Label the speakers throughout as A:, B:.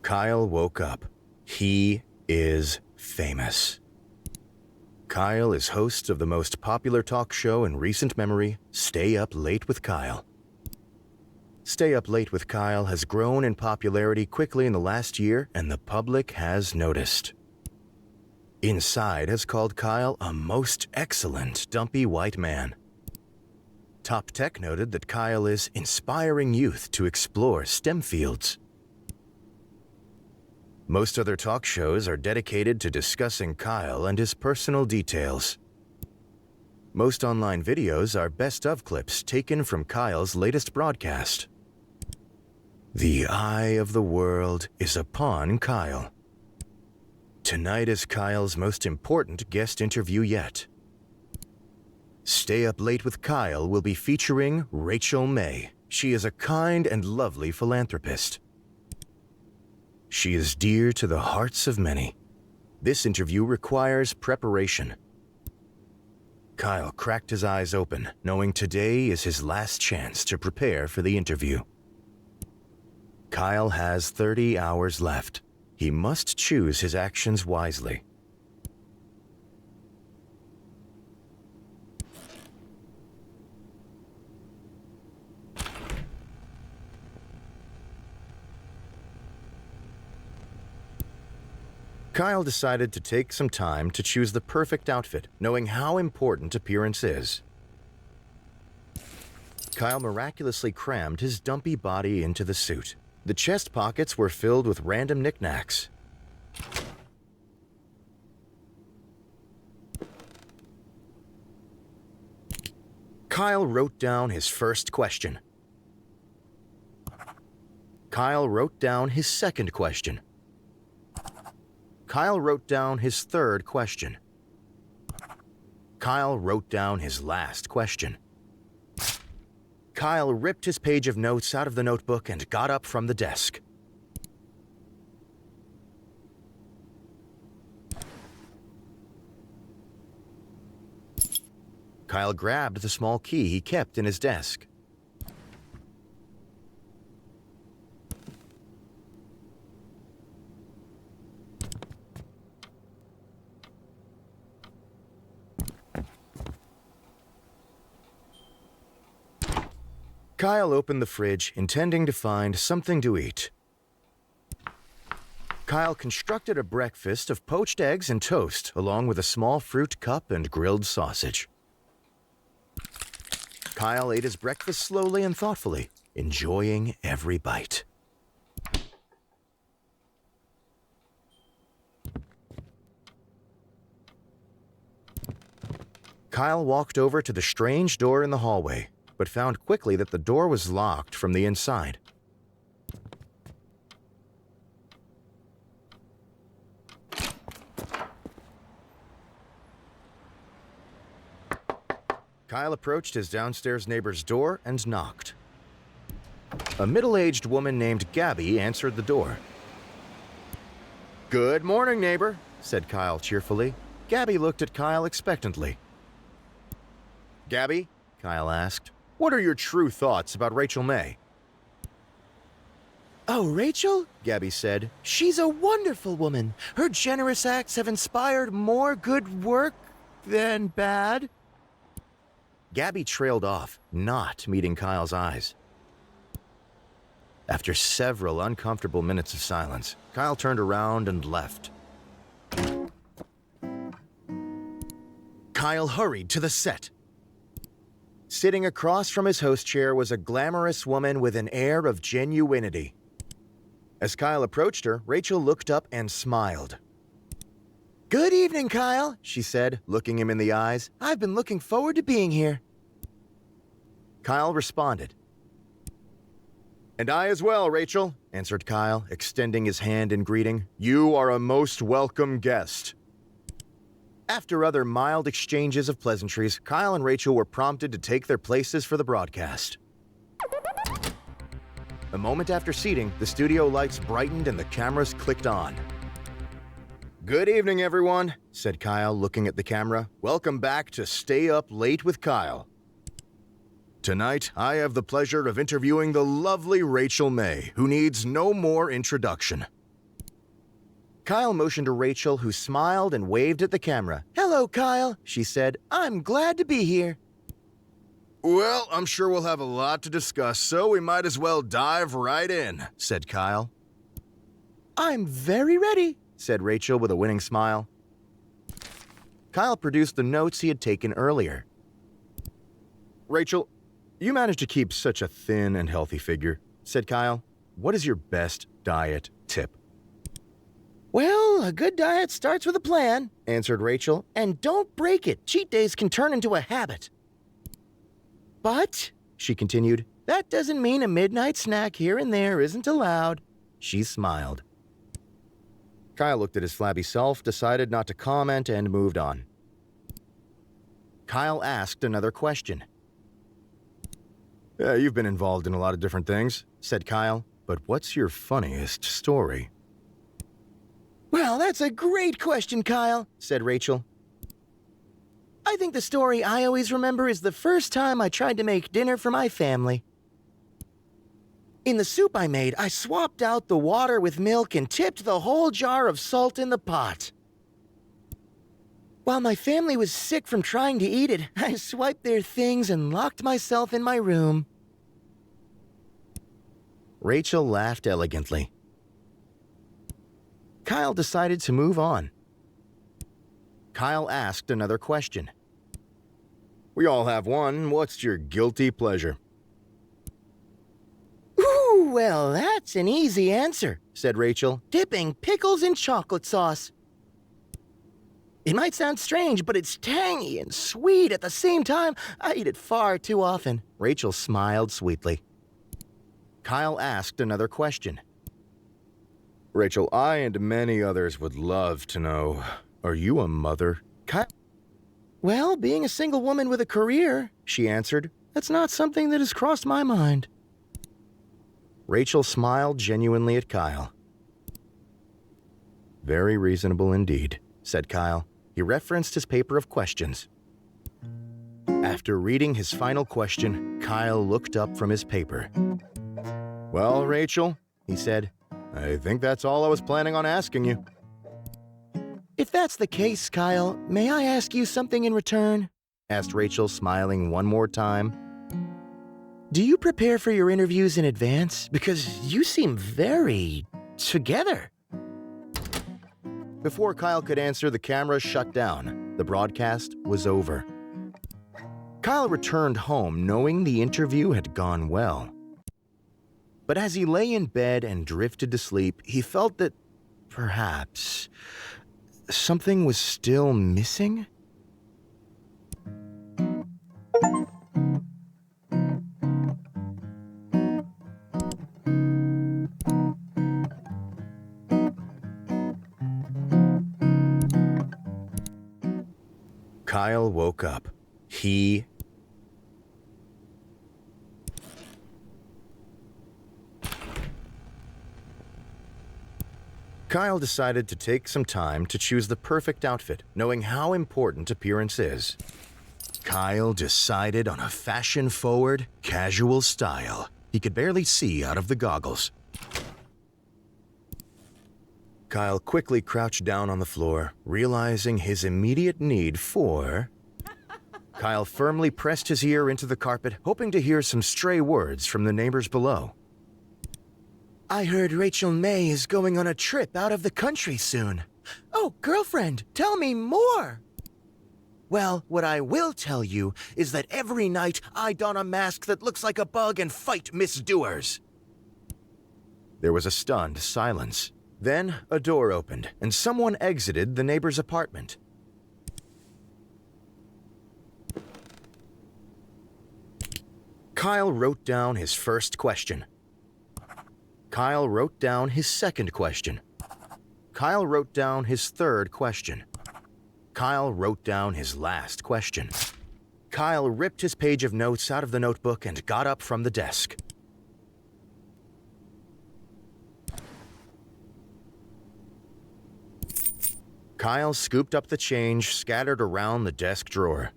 A: Kyle woke up. He is famous. Kyle is host of the most popular talk show in recent memory, Stay Up Late with Kyle. Stay Up Late with Kyle has grown in popularity quickly in the last year, and the public has noticed. Inside has called Kyle a most excellent dumpy white man. Top Tech noted that Kyle is inspiring youth to explore STEM fields. Most other talk shows are dedicated to discussing Kyle and his personal details. Most online videos are best-of clips taken from Kyle's latest broadcast. The eye of the world is upon Kyle. Tonight is Kyle's most important guest interview yet. Stay Up Late with Kyle will be featuring Rachel May. She is a kind and lovely philanthropist. She is dear to the hearts of many. This interview requires preparation. Kyle cracked his eyes open, knowing today is his last chance to prepare for the interview. Kyle has 30 hours left. He must choose his actions wisely. Kyle decided to take some time to choose the perfect outfit, knowing how important appearance is. Kyle miraculously crammed his dumpy body into the suit. The chest pockets were filled with random knickknacks. Kyle wrote down his first question. Kyle wrote down his second question. Kyle wrote down his third question. Kyle wrote down his last question. Kyle ripped his page of notes out of the notebook and got up from the desk. Kyle grabbed the small key he kept in his desk. Kyle opened the fridge, intending to find something to eat. Kyle constructed a breakfast of poached eggs and toast, along with a small fruit cup and grilled sausage. Kyle ate his breakfast slowly and thoughtfully, enjoying every bite. Kyle walked over to the strange door in the hallway, but found quickly that the door was locked from the inside. Kyle approached his downstairs neighbor's door and knocked. A middle-aged woman named Gabby answered the door. "Good morning, neighbor," said Kyle cheerfully. Gabby looked at Kyle expectantly. "Gabby," Kyle asked, "what are your true thoughts about Rachel May?"
B: "Oh, Rachel?" Gabby said. "She's a wonderful woman. Her generous acts have inspired more good work than bad."
A: Gabby trailed off, not meeting Kyle's eyes. After several uncomfortable minutes of silence, Kyle turned around and left. Kyle hurried to the set. Sitting across from his host chair was a glamorous woman with an air of genuinity. As Kyle approached her, Rachel looked up and smiled.
B: "Good evening, Kyle," she said, looking him in the eyes. "I've been looking forward to being here."
A: Kyle responded. "And I as well, Rachel," answered Kyle, extending his hand in greeting. "You are a most welcome guest." After other mild exchanges of pleasantries, Kyle and Rachel were prompted to take their places for the broadcast. A moment after seating, the studio lights brightened and the cameras clicked on. "Good evening, everyone," said Kyle, looking at the camera. "Welcome back to Stay Up Late with Kyle. Tonight, I have the pleasure of interviewing the lovely Rachel May, who needs no more introduction.
B: Kyle motioned to Rachel, who smiled and waved at the camera. "Hello, Kyle," she said. "I'm glad to be here."
A: Well, I'm sure we'll have a lot to discuss, so we might as well dive right in, said Kyle.
B: "I'm very ready," said Rachel with a winning smile. Kyle produced the notes he had taken earlier.
A: Rachel, you managed to keep such a thin and healthy figure, said Kyle. What is your best diet tip?
B: "Well, a good diet starts with a plan," answered Rachel, "and don't break it. Cheat days can turn into a habit." "But," she continued, "that doesn't mean a midnight snack here and there isn't allowed." She smiled.
A: Kyle looked at his flabby self, decided not to comment, and moved on.
B: Kyle asked another question.
A: You've been involved in a lot of different things, said Kyle, but what's your funniest story?
B: "Well, that's a great question, Kyle," said Rachel. "I think the story I always remember is the first time I tried to make dinner for my family. In the soup I made, I swapped out the water with milk and tipped the whole jar of salt in the pot. While my family was sick from trying to eat it, I swiped their things and locked myself in my room."
A: Rachel laughed elegantly.
B: Kyle decided to move on.
A: Kyle asked another question. We all have one. What's your guilty pleasure?
B: "Ooh, well, that's an easy answer," said Rachel, "dipping pickles in chocolate sauce. It might sound strange, but it's tangy and sweet at the same time. I eat it far too often."
A: Rachel smiled sweetly.
B: Kyle asked another question.
A: Rachel, I and many others would love to know, are you a mother?
B: "Well, being a single woman with a career," she answered, "that's not something that has crossed my mind."
A: Rachel smiled genuinely at Kyle. Very reasonable indeed, said Kyle. He referenced his paper of questions. After reading his final question, Kyle looked up from his paper. Well, Rachel, he said, I think that's all I was planning on asking you.
B: "If that's the case, Kyle, may I ask you something in return?" asked Rachel, smiling one more time. "Do you prepare for your interviews in advance? Because you seem very together."
A: Before Kyle could answer, the camera shut down. The broadcast was over. Kyle returned home knowing the interview had gone well. But as he lay in bed and drifted to sleep, he felt that perhaps something was still missing. Kyle woke up. Kyle decided to take some time to choose the perfect outfit, knowing how important appearance is. Kyle decided on a fashion-forward, casual style. He could barely see out of the goggles. Kyle quickly crouched down on the floor, realizing his immediate need for... Kyle firmly pressed his ear into the carpet, hoping to hear some stray words from the neighbors below.
B: "I heard Rachel May is going on a trip out of the country soon." "Oh, girlfriend, tell me more." "Well, what I will tell you is that every night I don a mask that looks like a bug and fight misdoers."
A: There was a stunned silence. Then a door opened, and someone exited the neighbor's apartment. Kyle wrote down his first question. Kyle wrote down his second question. Kyle wrote down his third question. Kyle wrote down his last question. Kyle ripped his page of notes out of the notebook and got up from the desk. Kyle scooped up the change scattered around the desk drawer.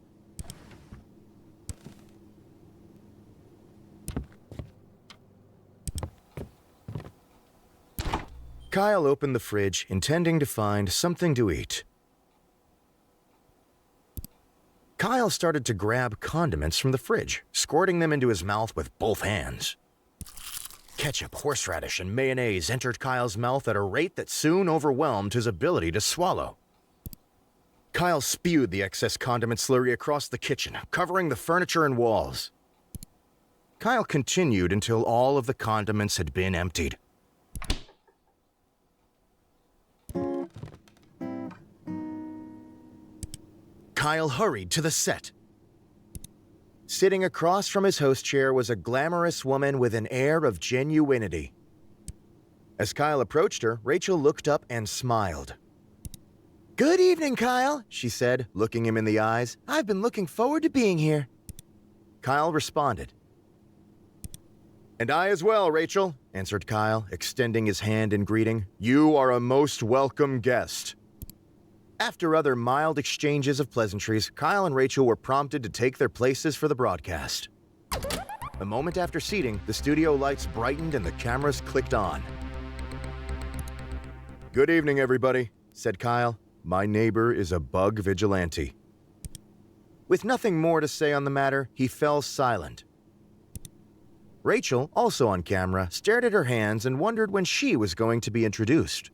A: Kyle opened the fridge, intending to find something to eat. Kyle started to grab condiments from the fridge, squirting them into his mouth with both hands. Ketchup, horseradish, and mayonnaise entered Kyle's mouth at a rate that soon overwhelmed his ability to swallow. Kyle spewed the excess condiment slurry across the kitchen, covering the furniture and walls. Kyle continued until all of the condiments had been emptied. Kyle hurried to the set. Sitting across from his host chair was a glamorous woman with an air of genuinity. As Kyle approached her, Rachel looked up and smiled.
B: Good evening, Kyle, she said, looking him in the eyes. I've been looking forward to being here.
A: Kyle responded. "And I as well, Rachel," answered Kyle, extending his hand in greeting. "You are a most welcome guest." After other mild exchanges of pleasantries, Kyle and Rachel were prompted to take their places for the broadcast. A moment after seating, the studio lights brightened and the cameras clicked on. "Good evening, everybody," said Kyle. "My neighbor is a bug vigilante." With nothing more to say on the matter, he fell silent. Rachel, also on camera, stared at her hands and wondered when she was going to be introduced.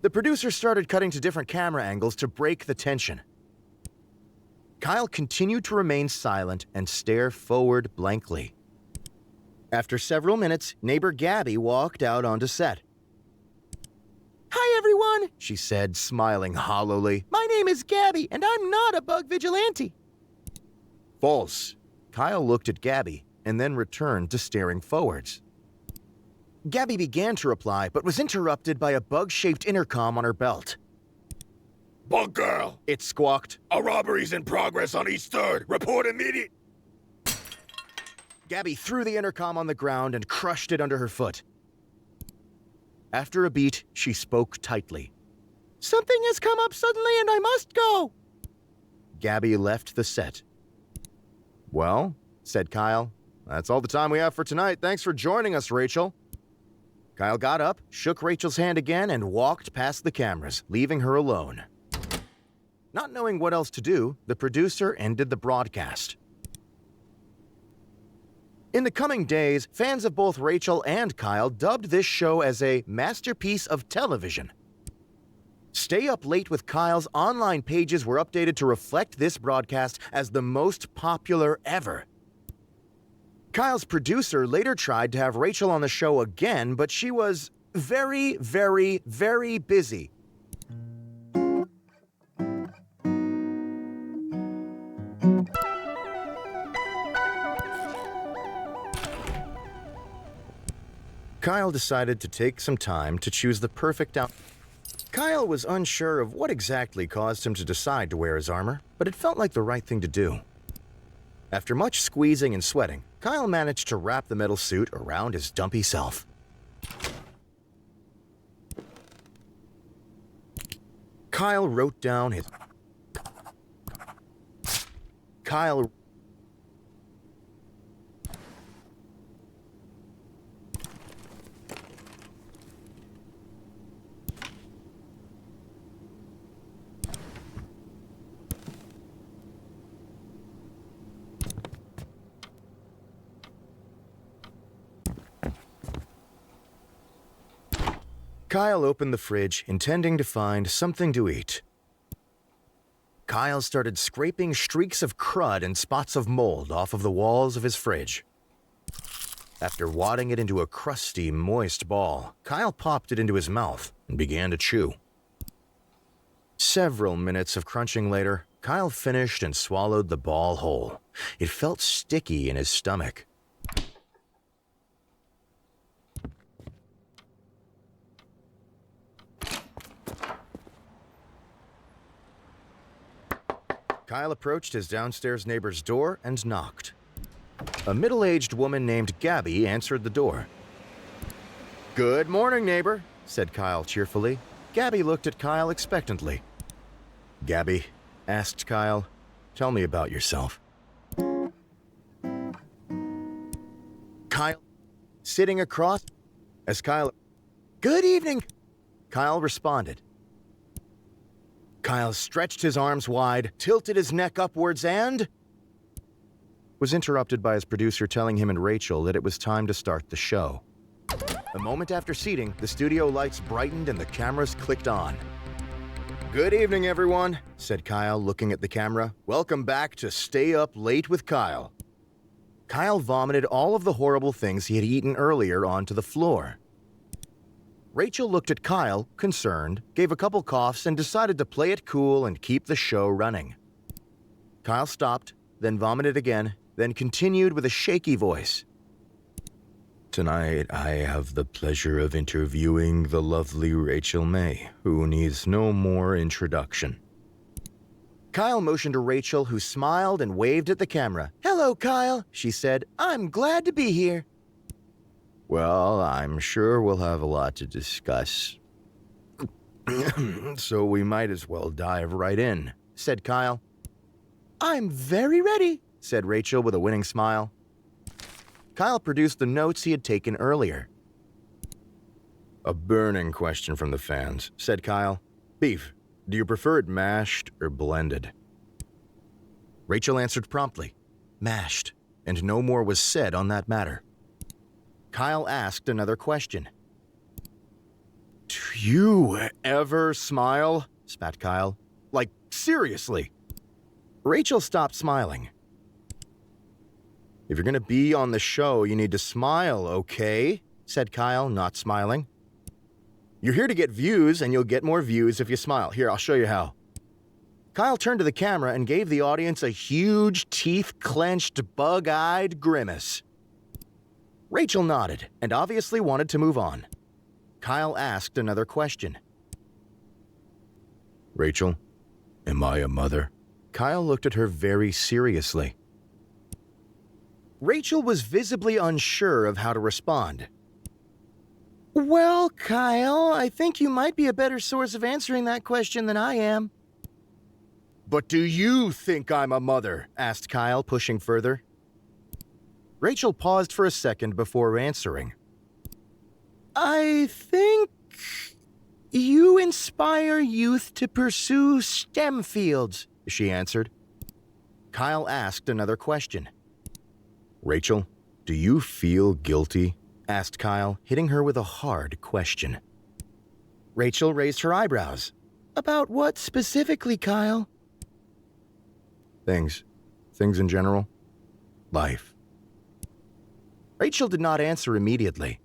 A: The producer started cutting to different camera angles to break the tension. Kyle continued to remain silent and stare forward blankly. After several minutes, neighbor Gabby walked out onto set.
B: Hi, everyone,
A: she said, smiling hollowly.
B: My name is Gabby, and I'm not a bug vigilante.
A: False. Kyle looked at Gabby and then returned to staring forwards. Gabby began to reply, but was interrupted by a bug-shaped intercom on her belt.
C: "Bug girl!"
A: It squawked.
C: "A robbery's in progress on East 3rd. Report immediate."
A: Gabby threw the intercom on the ground and crushed it under her foot. After a beat, she spoke tightly.
B: Something has come up suddenly and I must go.
A: Gabby left the set. "Well," said Kyle, "that's all the time we have for tonight. Thanks for joining us, Rachel." Kyle got up, shook Rachel's hand again, and walked past the cameras, leaving her alone. Not knowing what else to do, the producer ended the broadcast. In the coming days, fans of both Rachel and Kyle dubbed this show as a masterpiece of television. Stay Up Late with Kyle's online pages were updated to reflect this broadcast as the most popular ever. Kyle's producer later tried to have Rachel on the show again, but she was very, very, very busy. Kyle decided to take some time to choose the perfect outfit. Kyle was unsure of what exactly caused him to decide to wear his armor, but it felt like the right thing to do. After much squeezing and sweating, Kyle managed to wrap the metal suit around his dumpy self. Kyle wrote down his... Kyle... Kyle opened the fridge, intending to find something to eat. Kyle started scraping streaks of crud and spots of mold off of the walls of his fridge. After wadding it into a crusty, moist ball, Kyle popped it into his mouth and began to chew. Several minutes of crunching later, Kyle finished and swallowed the ball whole. It felt sticky in his stomach. Kyle approached his downstairs neighbor's door and knocked. A middle-aged woman named Gabby answered the door. "Good morning, neighbor," said Kyle cheerfully. Gabby looked at Kyle expectantly. "Gabby," asked Kyle, "tell me about yourself." Kyle, sitting across, as Kyle...
B: Good evening, Kyle responded. Kyle stretched his arms wide, tilted his neck upwards, and was interrupted by his producer telling him and Rachel that it was time to start the show. A moment after seating, the studio lights brightened and the cameras clicked on. Good evening, everyone, said Kyle, looking at the camera. Welcome back to Stay Up Late with Kyle. Kyle vomited all of the horrible things he had eaten earlier onto the floor. Rachel looked at Kyle, concerned, gave a couple coughs, and decided to play it cool and keep the show running. Kyle stopped, then vomited again, then continued with a shaky voice. Tonight, I have the pleasure of interviewing the lovely Rachel May, who needs no more introduction. Kyle motioned to Rachel, who smiled and waved at the camera. Hello, Kyle, she said. I'm glad to be here. Well, I'm sure we'll have a lot to discuss. So we might as well dive right in, said Kyle. I'm very ready, said Rachel with a winning smile. Kyle produced the notes he had taken earlier. A burning question from the fans, said Kyle. Beef, do you prefer it mashed or blended? Rachel answered promptly, mashed, and no more was said on that matter. Kyle asked another question. Do you ever smile? Spat Kyle. Like, seriously. Rachel stopped smiling. If you're going to be on the show, you need to smile, okay? Said Kyle, not smiling. You're here to get views, and you'll get more views if you smile. Here, I'll show you how. Kyle turned to the camera and gave the audience a huge, teeth-clenched, bug-eyed grimace. Rachel nodded and obviously wanted to move on. Kyle asked another question. Rachel, am I a mother? Kyle looked at her very seriously. Rachel was visibly unsure of how to respond. Well, Kyle, I think you might be a better source of answering that question than I am. But do you think I'm a mother? Asked Kyle, pushing further. Rachel paused for a second before answering. I think you inspire youth to pursue STEM fields, she answered. Kyle asked another question. Rachel, do you feel guilty? Asked Kyle, hitting her with a hard question. Rachel raised her eyebrows. About what specifically, Kyle? Things in general. Life. Rachel did not answer immediately.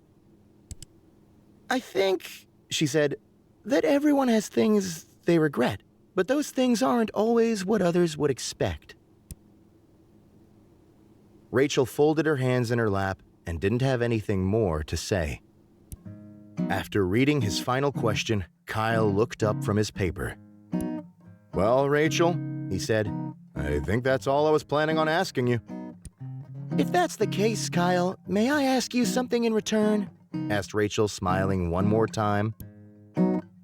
B: I think, she said, that everyone has things they regret, but those things aren't always what others would expect. Rachel folded her hands in her lap and didn't have anything more to say. After reading his final question, Kyle looked up from his paper. Well, Rachel, he said, I think that's all I was planning on asking you. If that's the case, Kyle, may I ask you something in return? Asked Rachel, smiling one more time.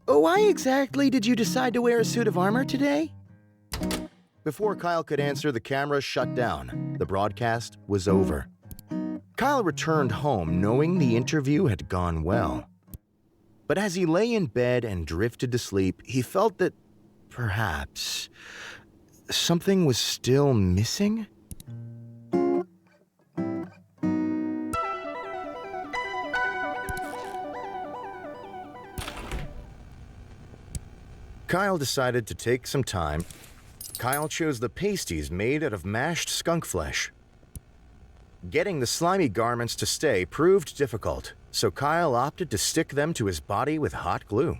B: Why exactly did you decide to wear a suit of armor today? Before Kyle could answer, the camera shut down. The broadcast was over. Kyle returned home knowing the interview had gone well. But as he lay in bed and drifted to sleep, he felt that perhaps something was still missing. Kyle decided to take some time. Kyle chose the pasties made out of mashed skunk flesh. Getting the slimy garments to stay proved difficult, so Kyle opted to stick them to his body with hot glue.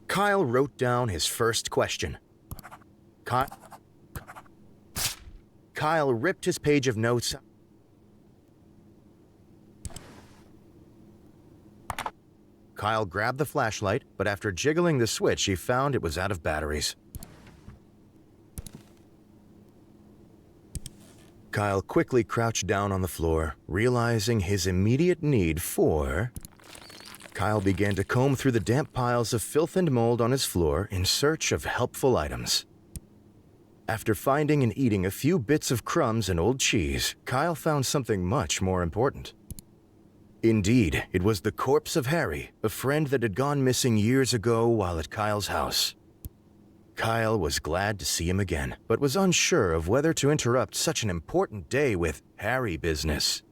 B: Kyle wrote down his first question. Kyle ripped his page of notes. Kyle grabbed the flashlight, but after jiggling the switch, he found it was out of batteries. Kyle quickly crouched down on the floor, realizing his immediate need for... Kyle began to comb through the damp piles of filth and mold on his floor in search of helpful items. After finding and eating a few bits of crumbs and old cheese, Kyle found something much more important.
A: Indeed, it was the corpse of Harry, a friend that had gone missing years ago while at Kyle's house. Kyle was glad to see him again, but was unsure of whether to interrupt such an important day with Harry business.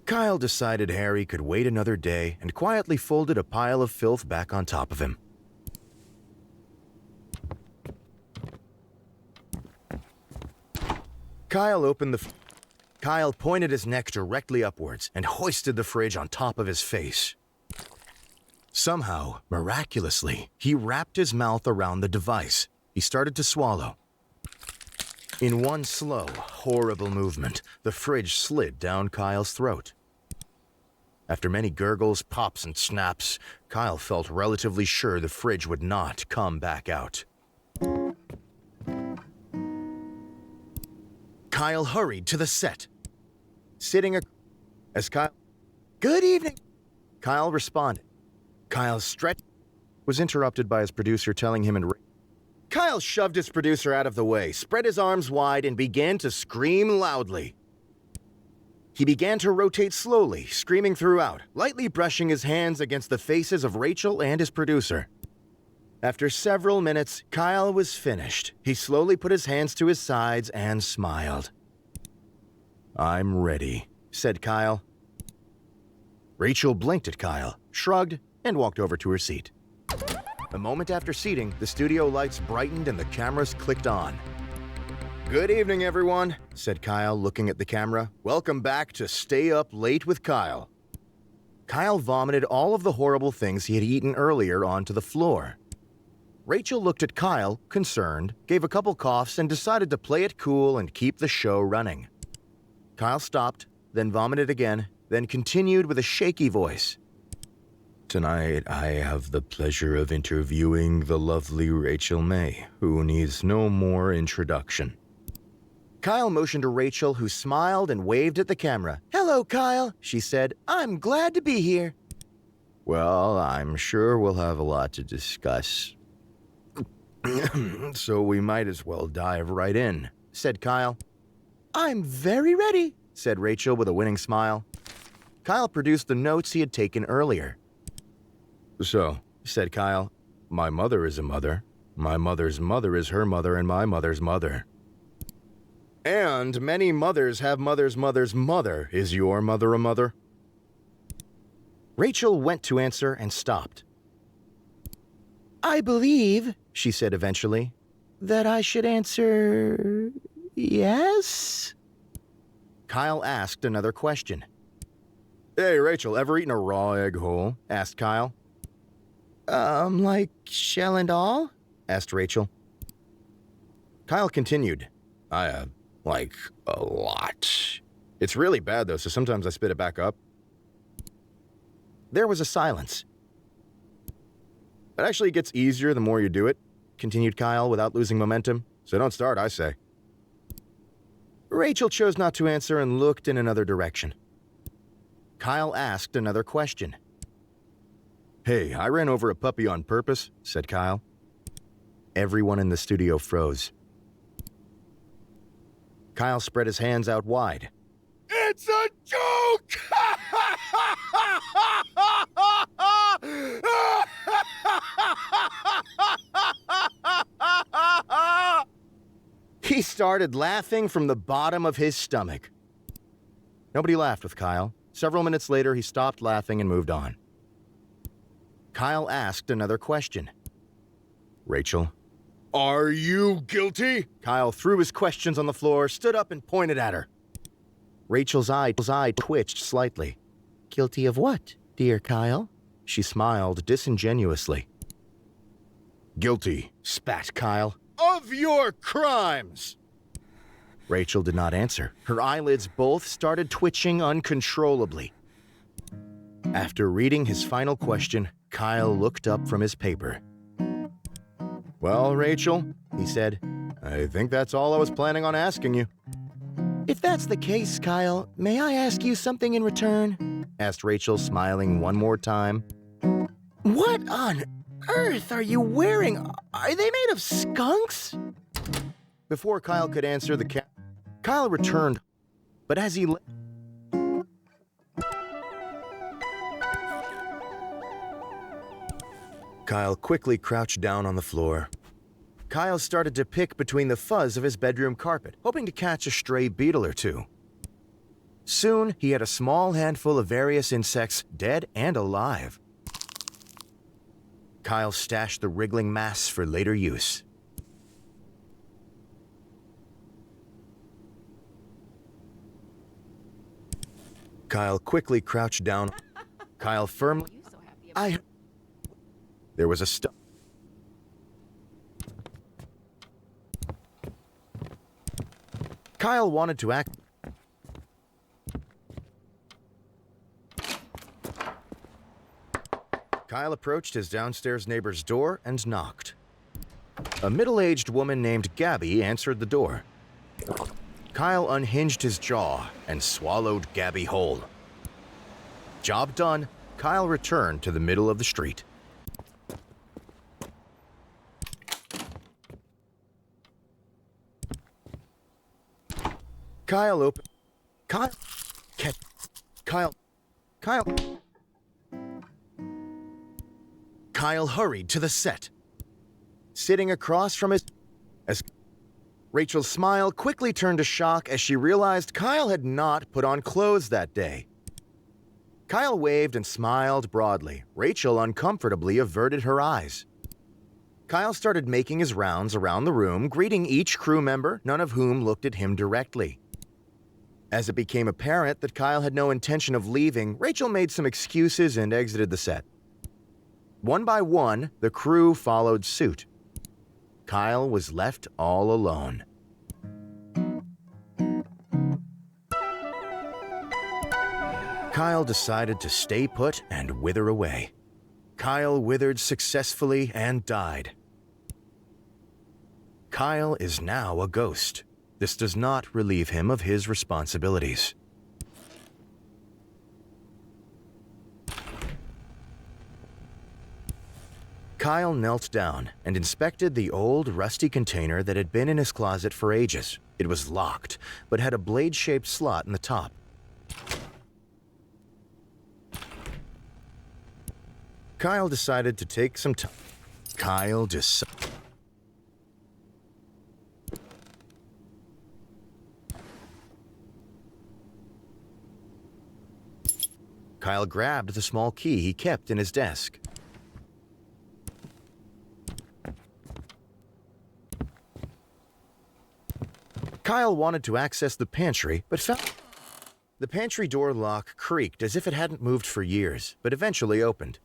A: Kyle decided Harry could wait another day and quietly folded a pile of filth back on top of him. Kyle pointed his neck directly upwards and hoisted the fridge on top of his face. Somehow, miraculously, he wrapped his mouth around the device. He started to swallow. In one slow, horrible movement, the fridge slid down Kyle's throat. After many gurgles, pops, and snaps, Kyle felt relatively sure the fridge would not come back out. Kyle hurried to the set. Good evening, Kyle responded. Kyle's stretch was interrupted by his producer telling him Kyle shoved his producer out of the way, spread his arms wide, and began to scream loudly. He began to rotate slowly, screaming throughout, lightly brushing his hands against the faces of Rachel and his producer. After several minutes, Kyle was finished. He slowly put his hands to his sides and smiled. "I'm ready," said Kyle. Rachel blinked at Kyle, shrugged, and walked over to her seat. A moment after seating, the studio lights brightened and the cameras clicked on. "Good evening, everyone," said Kyle, looking at the camera. "Welcome back to Stay Up Late with Kyle." Kyle vomited all of the horrible things he had eaten earlier onto the floor. Rachel looked at Kyle, concerned, gave a couple coughs, and decided to play it cool and keep the show running. Kyle stopped, then vomited again, then continued with a shaky voice. "Tonight, I have the pleasure of interviewing the lovely Rachel May, who needs no more introduction." Kyle motioned to Rachel, who smiled and waved at the camera. "Hello, Kyle," she said. "I'm glad to be here." "Well, I'm sure we'll have a lot to discuss. So we might as well dive right in," said Kyle. "I'm very ready," said Rachel with a winning smile. Kyle produced the notes he had taken earlier. "So," said Kyle, "my mother is a mother. My mother's mother is her mother and my mother's mother. And many mothers have mother's mother's mother. Is your mother a mother?" Rachel went to answer and stopped. "I believe," she said eventually, "that I should answer yes?" Kyle asked another question. "Hey, Rachel, ever eaten a raw egg whole?" asked Kyle. Like shell and all?" asked Rachel. Kyle continued. "I have, like, a lot. It's really bad, though, so sometimes I spit it back up." There was a silence. "It actually gets easier the more you do it," continued Kyle without losing momentum. "So don't start, I say." Rachel chose not to answer and looked in another direction. Kyle asked another question. "Hey, I ran over a puppy on purpose," said Kyle. Everyone in the studio froze. Kyle spread his hands out wide.
C: It's a joke!
A: He started laughing from the bottom of his stomach. Nobody laughed with Kyle. Several minutes later, he stopped laughing and moved on. Kyle asked another question. "Rachel?"
C: Are you guilty?
A: Kyle threw his questions on the floor, stood up, and pointed at her. Rachel's eye twitched slightly. "Guilty of what, dear Kyle?" She smiled disingenuously. "Guilty," spat Kyle, "of your crimes!" Rachel did not answer. Her eyelids both started twitching uncontrollably. After reading his final question, Kyle looked up from his paper. "Well, Rachel," he said, "I think that's all I was planning on asking you." "If that's the case, Kyle, may I ask you something in return?" asked Rachel, smiling one more time. "What on earth are you wearing? Are they made of skunks?" Before Kyle could answer, Kyle returned, but as he Kyle quickly crouched down on the floor. Kyle started to pick between the fuzz of his bedroom carpet, hoping to catch a stray beetle or two. Soon, he had a small handful of various insects, dead and alive. Kyle stashed the wriggling mass for later use. Kyle quickly crouched down. Kyle firmly... There was a Kyle wanted to act... Kyle approached his downstairs neighbor's door and knocked. A middle-aged woman named Gabby answered the door. Kyle unhinged his jaw and swallowed Gabby whole. Job done, Kyle returned to the middle of the street. Kyle opened... Kyle... Kyle... Kyle hurried to the set. Sitting across from his... Rachel's smile quickly turned to shock as she realized Kyle had not put on clothes that day. Kyle waved and smiled broadly. Rachel uncomfortably averted her eyes. Kyle started making his rounds around the room, greeting each crew member, none of whom looked at him directly. As it became apparent that Kyle had no intention of leaving, Rachel made some excuses and exited the set. One by one, the crew followed suit. Kyle was left all alone. Kyle decided to stay put and wither away. Kyle withered successfully and died. Kyle is now a ghost. This does not relieve him of his responsibilities. Kyle knelt down and inspected the old, rusty container that had been in his closet for ages. It was locked, but had a blade-shaped slot in the top. Kyle decided to take some time. Kyle grabbed the small key he kept in his desk. Kyle wanted to access the pantry, but found... The pantry door lock creaked as if it hadn't moved for years, but eventually opened.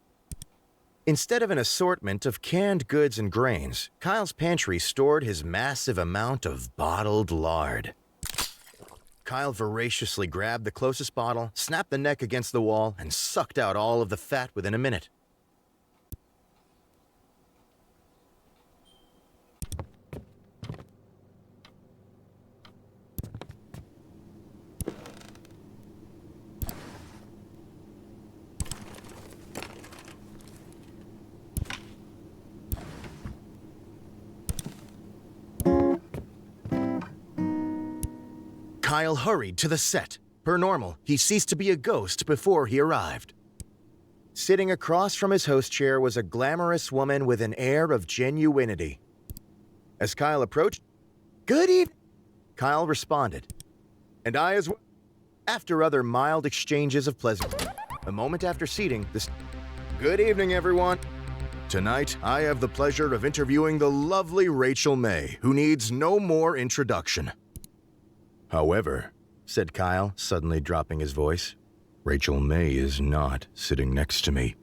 A: Instead of an assortment of canned goods and grains, Kyle's pantry stored his massive amount of bottled lard. Kyle voraciously grabbed the closest bottle, snapped the neck against the wall, and sucked out all of the fat within a minute. Kyle hurried to the set. Per normal, he ceased to be a ghost before he arrived. Sitting across from his host chair was a glamorous woman with an air of genuinity. As Kyle approached, "Good evening," Kyle responded. "And I as well." After other mild exchanges of pleasure, a moment after seating, "Good evening, everyone. Tonight, I have the pleasure of interviewing the lovely Rachel May, who needs no more introduction." "However," said Kyle, suddenly dropping his voice, "Rachel May is not sitting next to me.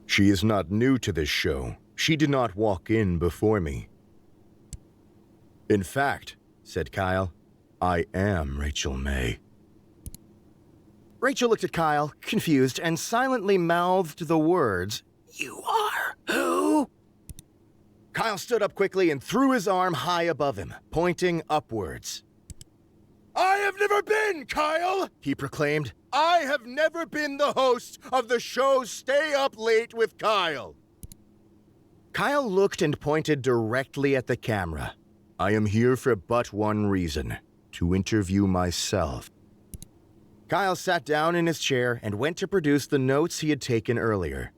A: She is not new to this show. She did not walk in before me. In fact," said Kyle, "I am Rachel May." Rachel looked at Kyle, confused, and silently mouthed the words, "You are who?" Kyle stood up quickly and threw his arm high above him, pointing upwards.
C: I have never been, Kyle!
A: He proclaimed.
C: I have never been the host of the show Stay Up Late with Kyle.
A: Kyle looked and pointed directly at the camera. "I am here for but one reason, to interview myself." Kyle sat down in his chair and went to produce the notes he had taken earlier.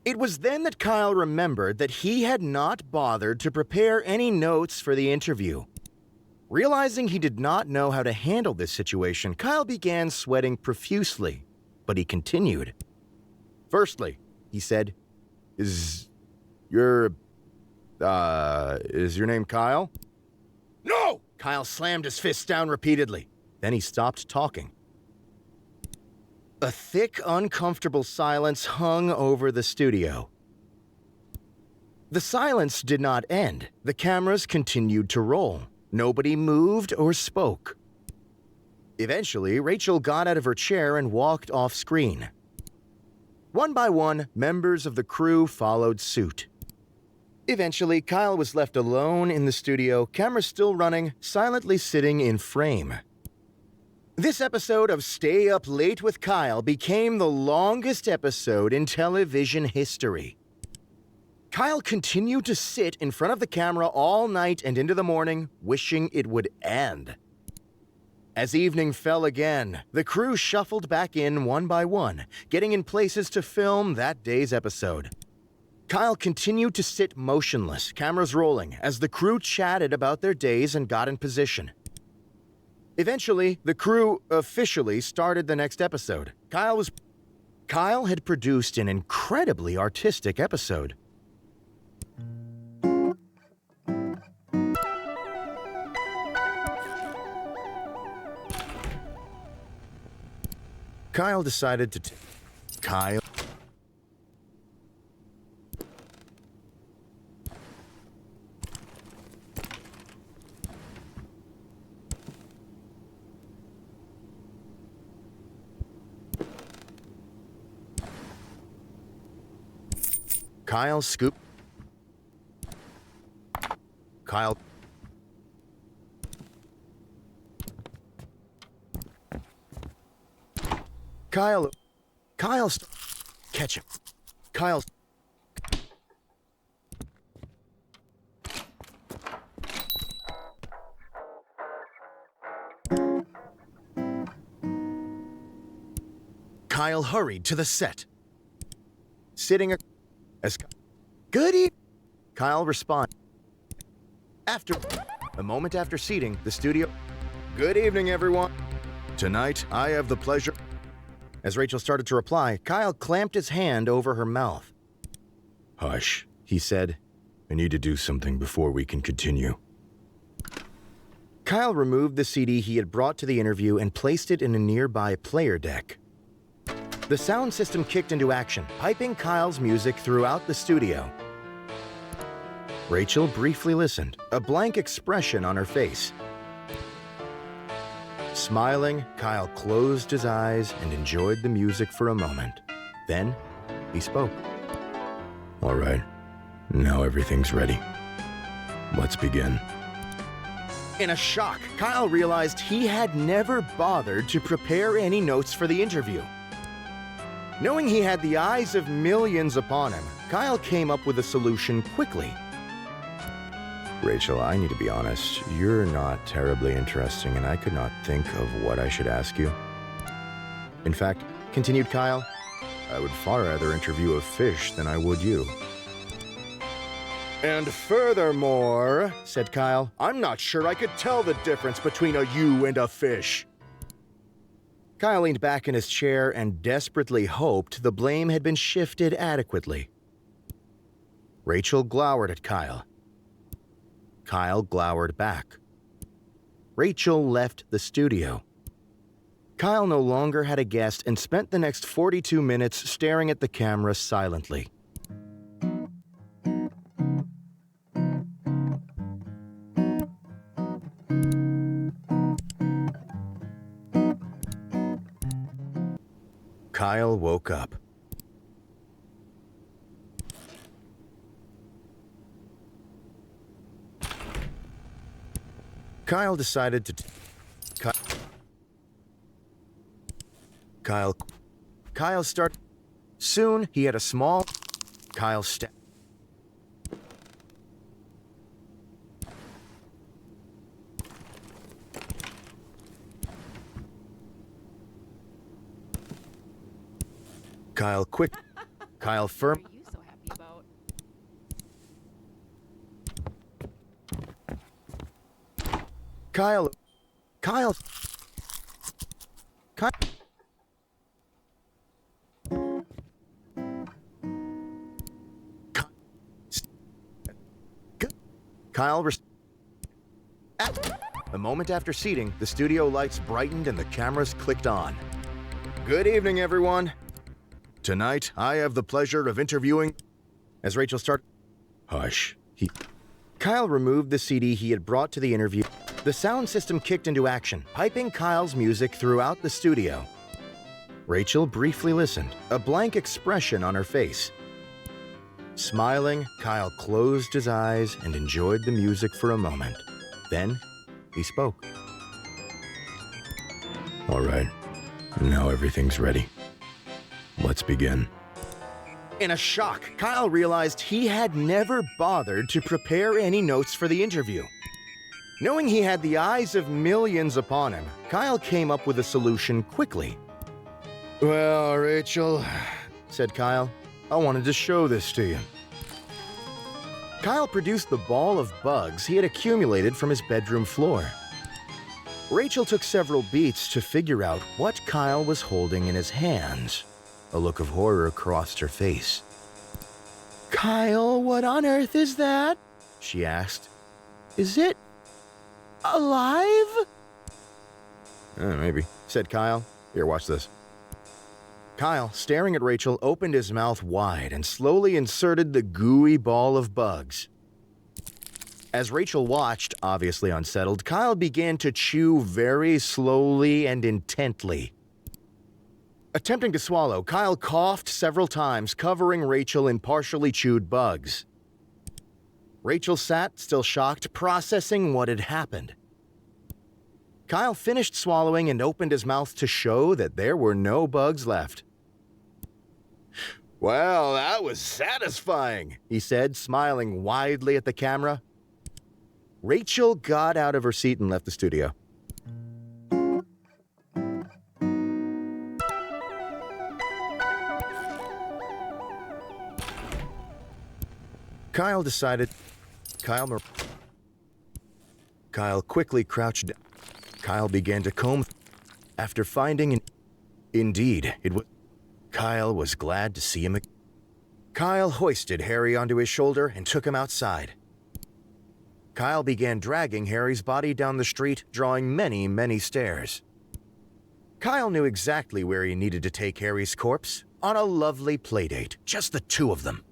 B: It was then that Kyle remembered that he had not bothered to prepare any notes for the interview. Realizing he did not know how to handle this situation, Kyle began sweating profusely, but he continued. "Firstly," he said, is your name Kyle?"
C: No!
B: Kyle slammed his fist down repeatedly. Then he stopped talking. A thick, uncomfortable silence hung over the studio. The silence did not end. The cameras continued to roll. Nobody moved or spoke. Eventually, Rachel got out of her chair and walked off screen. One by one, members of the crew followed suit. Eventually, Kyle was left alone in the studio, camera still running, silently sitting in frame. This episode of Stay Up Late with Kyle became the longest episode in television history. Kyle continued to sit in front of the camera all night and into the morning, wishing it would end. As evening fell again, the crew shuffled back in one by one, getting in places to film that day's episode. Kyle continued to sit motionless, cameras rolling, as the crew chatted about their days and got in position. Eventually, the crew officially started the next episode. Kyle had produced an incredibly artistic episode. Kyle decided to Kyle. Kyle scoop. Kyle. Kyle's. Catch him. Kyle's. Kyle hurried to the set. Sitting as good evening, Kyle responded. A moment after seating, the studio. "Good evening, everyone. Tonight, I have the pleasure." As Rachel started to reply, Kyle clamped his hand over her mouth. "Hush," he said. "I need to do something before we can continue." Kyle removed the CD he had brought to the interview and placed it in a nearby player deck. The sound system kicked into action, piping Kyle's music throughout the studio. Rachel briefly listened, a blank expression on her face. Smiling, Kyle closed his eyes and enjoyed the music for a moment. Then, he spoke. "All right, now everything's ready. Let's begin." In a shock, Kyle realized he had never bothered to prepare any notes for the interview. Knowing he had the eyes of millions upon him, Kyle came up with a solution quickly. "Rachel, I need to be honest. You're not terribly interesting, and I could not think of what I should ask you. In fact," continued Kyle, "I would far rather interview a fish than I would you." "And furthermore," said Kyle, "I'm not sure I could tell the difference between a you and a fish." Kyle leaned back in his chair and desperately hoped the blame had been shifted adequately. Rachel glowered at Kyle. Kyle glowered back. Rachel left the studio. Kyle no longer had a guest and spent the next 42 minutes staring at the camera silently. Kyle woke up. Kyle decided to Kyle started. Soon, he had a small Kyle step. Kyle quick. Kyle firm. Kyle. Kyle. Kyle. Kyle. A moment after seating, the studio lights brightened and the cameras clicked on. Good evening, everyone. Tonight, I have the pleasure of interviewing. As Rachel started. Hush. Kyle removed the CD he had brought to the interview. The sound system kicked into action, piping Kyle's music throughout the studio. Rachel briefly listened, a blank expression on her face. Smiling, Kyle closed his eyes and enjoyed the music for a moment. Then, he spoke. All right, now everything's ready. Let's begin. In a shock, Kyle realized he had never bothered to prepare any notes for the interview. Knowing he had the eyes of millions upon him, Kyle came up with a solution quickly. Well, Rachel, said Kyle, I wanted to show this to you. Kyle produced the ball of bugs he had accumulated from his bedroom floor. Rachel took several beats to figure out what Kyle was holding in his hands. A look of horror crossed her face. Kyle, what on earth is that? She asked. Is it alive? Maybe, said Kyle. Here, watch this. Kyle, staring at Rachel, opened his mouth wide and slowly inserted the gooey ball of bugs. As Rachel watched, obviously unsettled, Kyle began to chew very slowly and intently. Attempting to swallow, Kyle coughed several times, covering Rachel in partially chewed bugs. Rachel sat, still shocked, processing what had happened. Kyle finished swallowing and opened his mouth to show that there were no bugs left. Well, that was satisfying, he said, smiling widely at the camera. Rachel got out of her seat and left the studio. Kyle decided. Kyle quickly crouched down. Kyle began to comb. After finding Indeed, it was. Kyle was glad to see him again. Kyle hoisted Harry onto his shoulder and took him outside. Kyle began dragging Harry's body down the street, drawing many, many stares. Kyle knew exactly where he needed to take Harry's corpse, on a lovely playdate, just the two of them.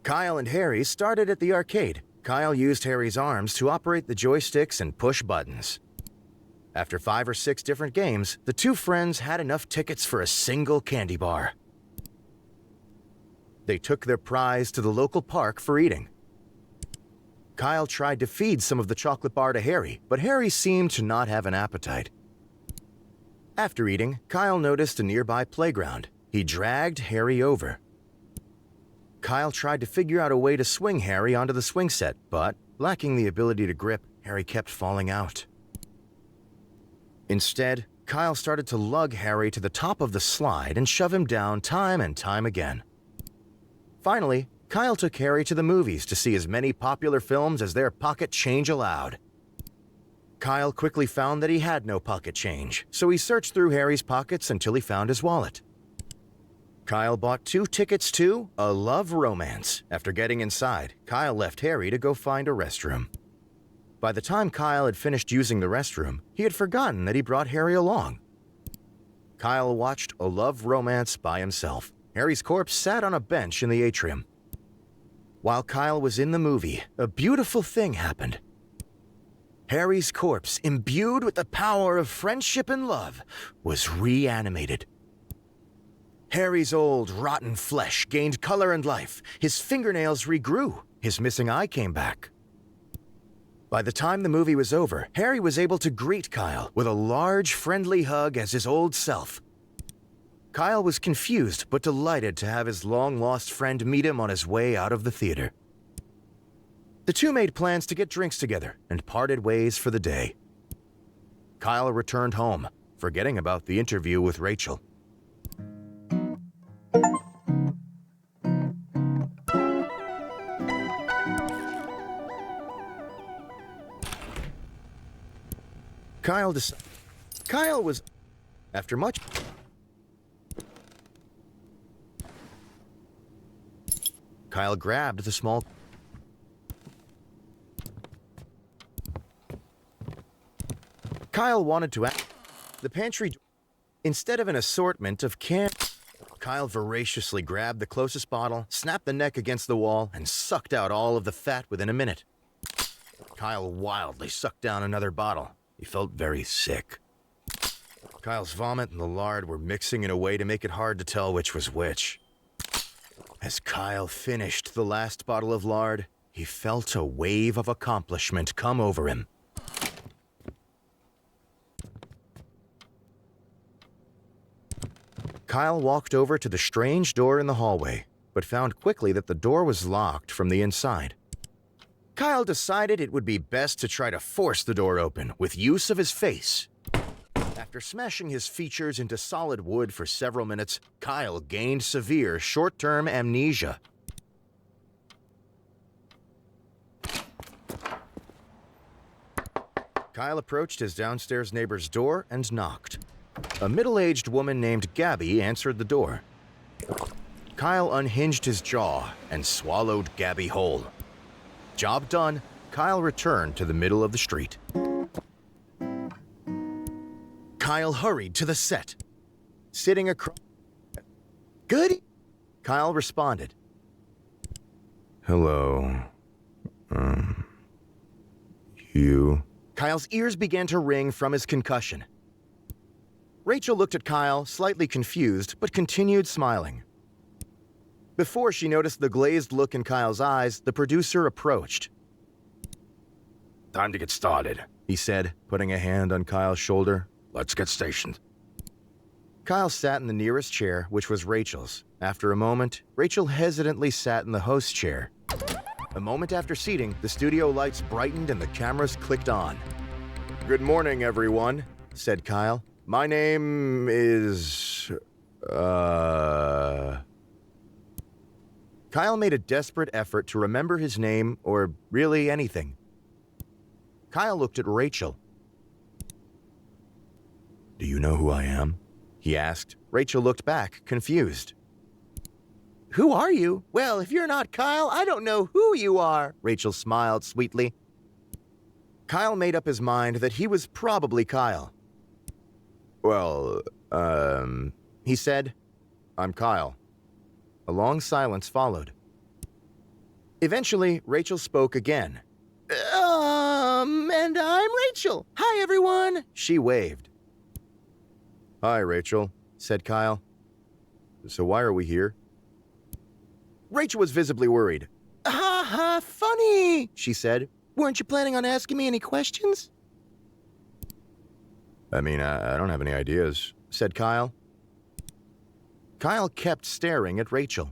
B: Kyle and Harry started at the arcade. Kyle used Harry's arms to operate the joysticks and push buttons. After 5 or 6 different games, the two friends had enough tickets for a single candy bar. They took their prize to the local park for eating. Kyle tried to feed some of the chocolate bar to Harry, but Harry seemed to not have an appetite. After eating, Kyle noticed a nearby playground. He dragged Harry over. Kyle tried to figure out a way to swing Harry onto the swing set, but, lacking the ability to grip, Harry kept falling out. Instead, Kyle started to lug Harry to the top of the slide and shove him down time and time again. Finally, Kyle took Harry to the movies to see as many popular films as their pocket change allowed. Kyle quickly found that he had no pocket change, so he searched through Harry's pockets until he found his wallet. Kyle bought 2 tickets to A Love Romance. After getting inside, Kyle left Harry to go find a restroom. By the time Kyle had finished using the restroom, he had forgotten that he brought Harry along. Kyle watched A Love Romance by himself. Harry's corpse sat on a bench in the atrium. While Kyle was in the movie, a beautiful thing happened. Harry's corpse, imbued with the power of friendship and love, was reanimated. Harry's old, rotten flesh gained color and life. His fingernails regrew. His missing eye came back. By the time the movie was over, Harry was able to greet Kyle with a large, friendly hug as his old self. Kyle was confused but delighted to have his long-lost friend meet him on his way out of the theater. The two made plans to get drinks together and parted ways for the day. Kyle returned home, forgetting about the interview with Rachel.
A: Kyle was, after much... Kyle grabbed the small... Kyle wanted to act... The pantry... Instead of an assortment of Kyle voraciously grabbed the closest bottle, snapped the neck against the wall, and sucked out all of the fat within a minute. Kyle wildly sucked down another bottle. He felt very sick. Kyle's vomit and the lard were mixing in a way to make it hard to tell which was which. As Kyle finished the last bottle of lard, he felt a wave of accomplishment come over him. Kyle walked over to the strange door in the hallway, but found quickly that the door was locked from the inside. Kyle decided it would be best to try to force the door open with use of his face. After smashing his features into solid wood for several minutes, Kyle gained severe short-term amnesia. Kyle approached his downstairs neighbor's door and knocked. A middle-aged woman named Gabby answered the door. Kyle unhinged his jaw and swallowed Gabby whole. Job done, Kyle returned to the middle of the street. Kyle hurried to the set. Sitting across... Good? Kyle responded. Hello. You? Kyle's ears began to ring from his concussion. Rachel looked at Kyle, slightly confused, but continued smiling. Before she noticed the glazed look in Kyle's eyes, the producer approached. Time to get started, he said, putting a hand on Kyle's shoulder. Let's get stationed. Kyle sat in the nearest chair, which was Rachel's. After a moment, Rachel hesitantly sat in the host chair. A moment after seating, the studio lights brightened and the cameras clicked on. Good morning, everyone, said Kyle. My name is... Kyle made a desperate effort to remember his name, or really anything. Kyle looked at Rachel. Do you know who I am? He asked. Rachel looked back, confused. Who are you? Well, if you're not Kyle, I don't know who you are, Rachel smiled sweetly. Kyle made up his mind that he was probably Kyle. Well, he said, I'm Kyle. A long silence followed. Eventually, Rachel spoke again. And I'm Rachel. Hi, everyone. She waved. Hi, Rachel, said Kyle. So why are we here? Rachel was visibly worried. Ha ha, funny, she said. Weren't you planning on asking me any questions? I mean, I don't have any ideas, said Kyle. Kyle kept staring at Rachel.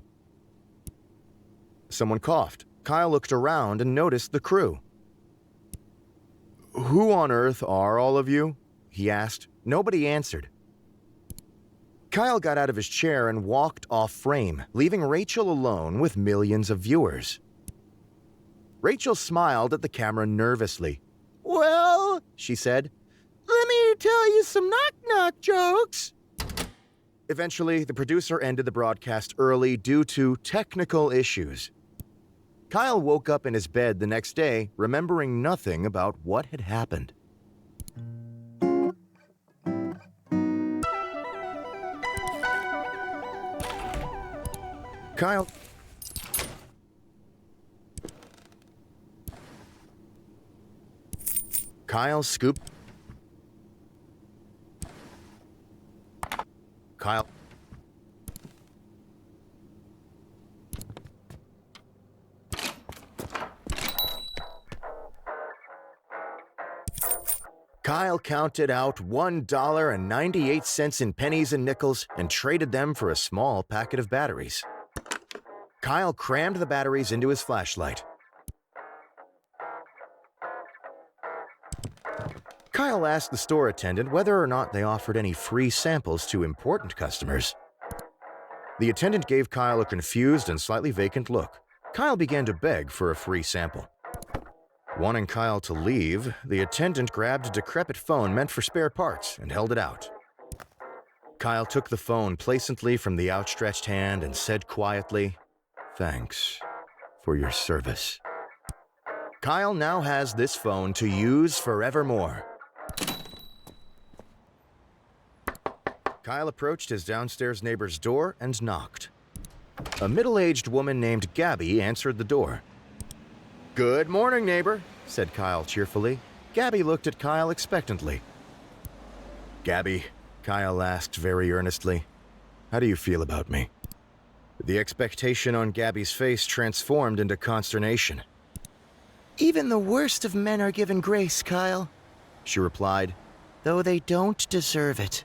A: Someone coughed. Kyle looked around and noticed the crew. Who on earth are all of you? He asked. Nobody answered. Kyle got out of his chair and walked off frame, leaving Rachel alone with millions of viewers. Rachel smiled at the camera nervously. Well, she said, let me tell you some knock-knock jokes. Eventually, the producer ended the broadcast early due to technical issues. Kyle woke up in his bed the next day, remembering nothing about what had happened. Kyle scooped. Kyle. Kyle counted out $1.98 in pennies and nickels and traded them for a small packet of batteries. Kyle crammed the batteries into his flashlight. Kyle asked the store attendant whether or not they offered any free samples to important customers. The attendant gave Kyle a confused and slightly vacant look. Kyle began to beg for a free sample. Wanting Kyle to leave, the attendant grabbed a decrepit phone meant for spare parts and held it out. Kyle took the phone placently from the outstretched hand and said quietly, "Thanks for your service." Kyle now has this phone to use forevermore. Kyle approached his downstairs neighbor's door and knocked. A middle-aged woman named Gabby answered the door. "Good morning, neighbor," said Kyle cheerfully. Gabby looked at Kyle expectantly. "Gabby," Kyle asked very earnestly, "how do you feel about me?" The expectation on Gabby's face transformed into consternation.
B: Even the worst of men are given grace, Kyle,
A: She replied.
B: though they don't deserve it.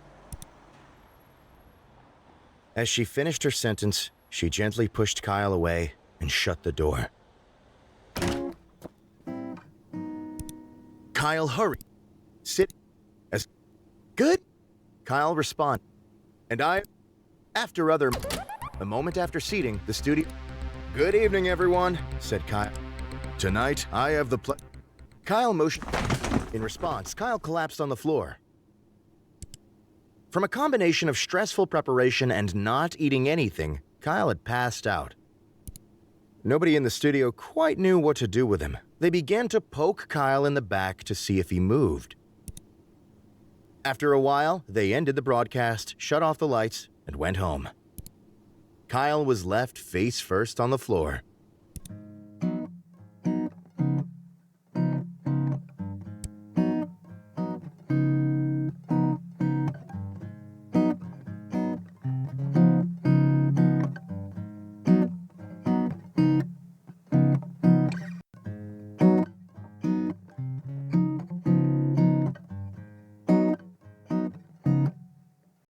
A: As she finished her sentence, she gently pushed Kyle away and shut the door. Kyle hurried. "Sit." As
B: Good?
A: Kyle responded. "And I..." After other... A moment after seating, the studio... "Good evening, everyone," said Kyle. "Tonight, I have the Kyle motioned. In response, Kyle collapsed on the floor. From a combination of stressful preparation and not eating anything, Kyle had passed out. Nobody in the studio quite knew what to do with him. They began to poke Kyle in the back to see if he moved. After a while, they ended the broadcast, shut off the lights, and went home. Kyle was left face first on the floor.